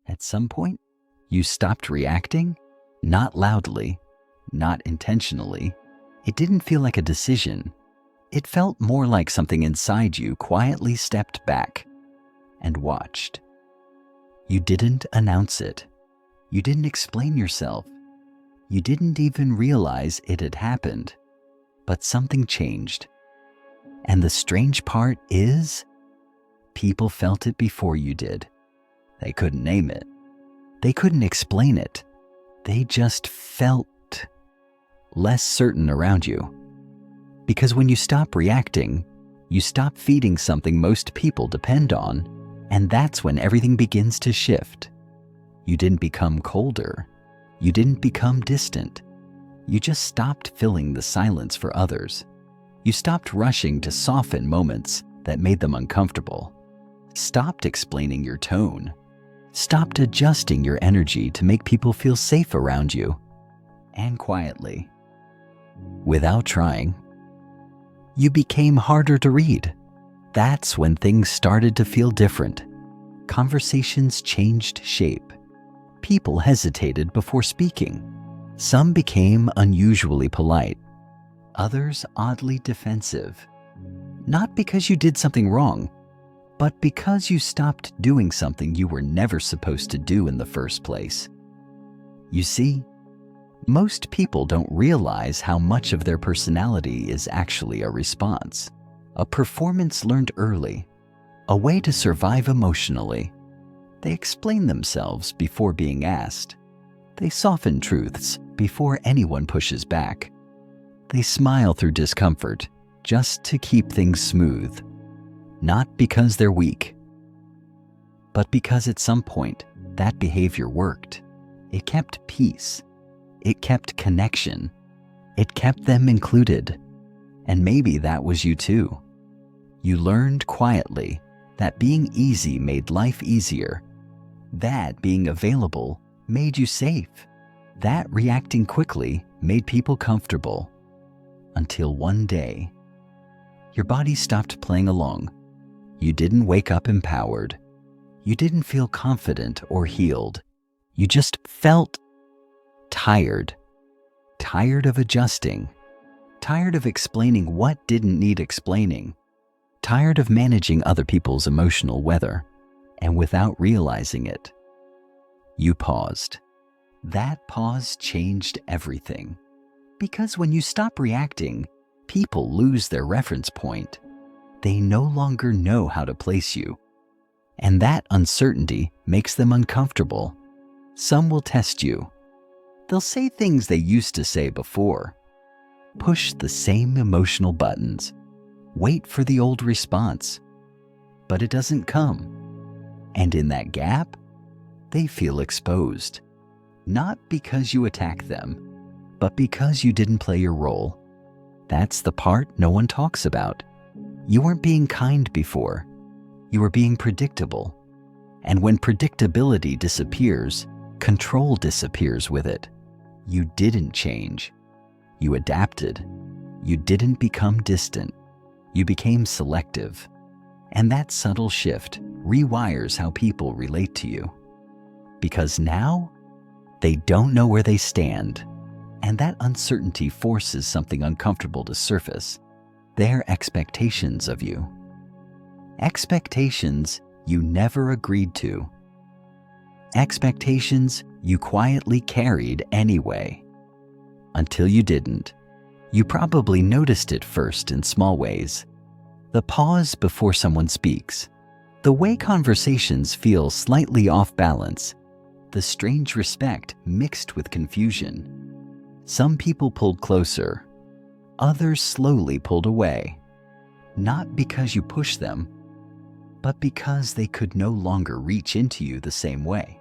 At some point, you stopped reacting, not loudly, not intentionally. It didn't feel like a decision. It felt more like something inside you quietly stepped back and watched. You didn't announce it. You didn't explain yourself. You didn't even realize it had happened. But something changed. And the strange part is, people felt it before you did. They couldn't name it. They couldn't explain it. They just felt less certain around you. Because when you stop reacting, you stop feeding something most people depend on, and that's when everything begins to shift. You didn't become colder. You didn't become distant. You just stopped filling the silence for others. You stopped rushing to soften moments that made them uncomfortable. Stopped explaining your tone. Stopped adjusting your energy to make people feel safe around you. And quietly, without trying, you became harder to read. That's when things started to feel different. Conversations changed shape. People hesitated before speaking. Some became unusually polite. Others oddly defensive. Not because you did something wrong, but because you stopped doing something you were never supposed to do in the first place. You see, most people don't realize how much of their personality is actually a response, a performance learned early, a way to survive emotionally. They explain themselves before being asked. They soften truths before anyone pushes back. They smile through discomfort just to keep things smooth, not because they're weak, but because at some point that behavior worked. It kept peace. It kept connection. It kept them included. And maybe that was you too. You learned quietly that being easy made life easier, that being available made you safe, that reacting quickly made people comfortable. Until one day, your body stopped playing along. You didn't wake up empowered. You didn't feel confident or healed. You just felt tired. Tired of adjusting. Tired of explaining what didn't need explaining. Tired of managing other people's emotional weather. And without realizing it, you paused. That pause changed everything. Because when you stop reacting, people lose their reference point. They no longer know how to place you. And that uncertainty makes them uncomfortable. Some will test you. They'll say things they used to say before. Push the same emotional buttons. Wait for the old response. But it doesn't come. And in that gap, they feel exposed. Not because you attack them, but because you didn't play your role. That's the part no one talks about. You weren't being kind before. You were being predictable. And when predictability disappears, control disappears with it. You didn't change. You adapted. You didn't become distant. You became selective. And that subtle shift rewires how people relate to you. Because now, they don't know where they stand. And that uncertainty forces something uncomfortable to surface. Their expectations of you. Expectations you never agreed to. Expectations you quietly carried anyway. Until you didn't. You probably noticed it first in small ways. The pause before someone speaks. The way conversations feel slightly off balance. The strange respect mixed with confusion. Some people pulled closer. Others slowly pulled away. Not because you pushed them, but because they could no longer reach into you the same way.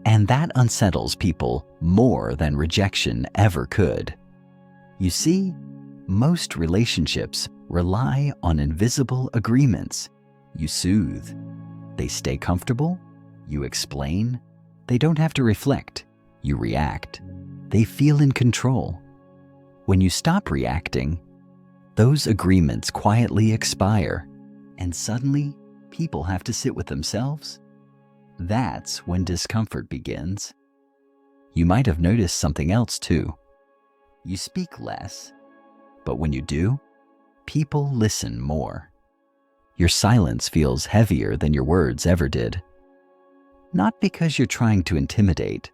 And that unsettles people more than rejection ever could. You see, most relationships rely on invisible agreements. You soothe. They stay comfortable. You explain. They don't have to reflect. You react. They feel in control. When you stop reacting, those agreements quietly expire, and suddenly people have to sit with themselves, That's when discomfort begins. You might have noticed something else too. You speak less, but when you do, people listen more. Your silence feels heavier than your words ever did. Not because you're trying to intimidate,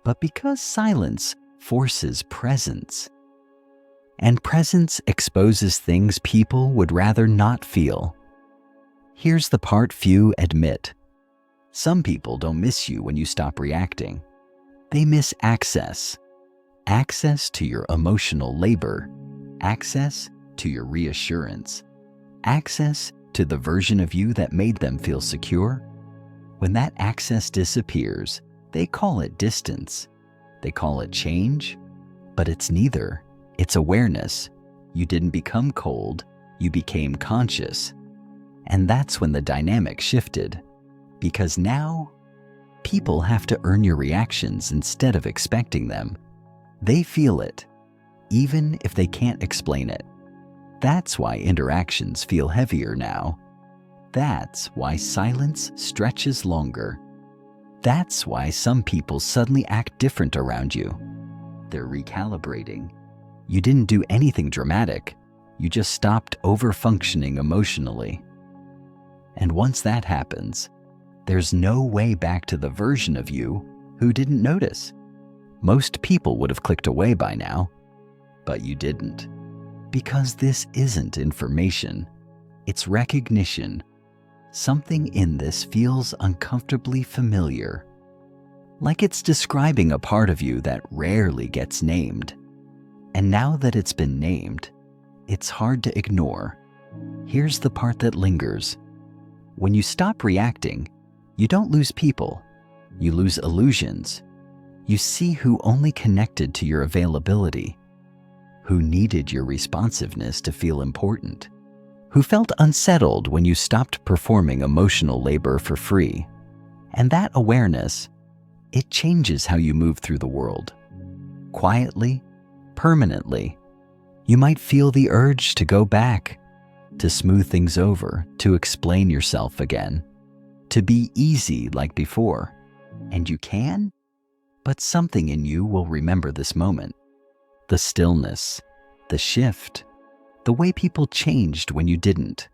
but because silence forces presence. And presence exposes things people would rather not feel. Here's the part few admit. Some people don't miss you when you stop reacting. They miss access. Access to your emotional labor. Access to your reassurance. Access to the version of you that made them feel secure. When that access disappears, they call it distance. They call it change, but it's neither. It's awareness. You didn't become cold, you became conscious. And that's when the dynamic shifted. Because now, people have to earn your reactions instead of expecting them. They feel it, even if they can't explain it. That's why interactions feel heavier now. That's why silence stretches longer. That's why some people suddenly act different around you. They're recalibrating. You didn't do anything dramatic. You just stopped over-functioning emotionally. And once that happens, there's no way back to the version of you who didn't notice. Most people would have clicked away by now, but you didn't. Because this isn't information, it's recognition. Something in this feels uncomfortably familiar, like it's describing a part of you that rarely gets named. And now that it's been named, it's hard to ignore. Here's the part that lingers. When you stop reacting, you don't lose people, you lose illusions. You see who only connected to your availability, who needed your responsiveness to feel important, who felt unsettled when you stopped performing emotional labor for free. And that awareness, it changes how you move through the world. Quietly, permanently. You might feel the urge to go back, to smooth things over, to explain yourself again, to be easy like before. And you can, but something in you will remember this moment. The stillness, the shift, the way people changed when you didn't.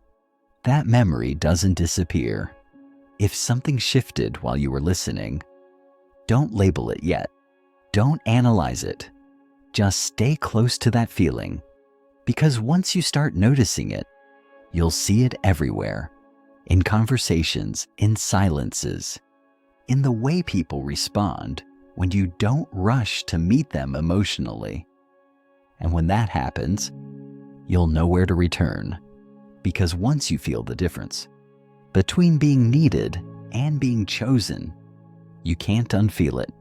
That memory doesn't disappear. If something shifted while you were listening, don't label it yet. Don't analyze it. Just stay close to that feeling, because once you start noticing it, you'll see it everywhere. In conversations, in silences, in the way people respond when you don't rush to meet them emotionally. And when that happens, you'll know where to return. Because once you feel the difference between being needed and being chosen, you can't unfeel it.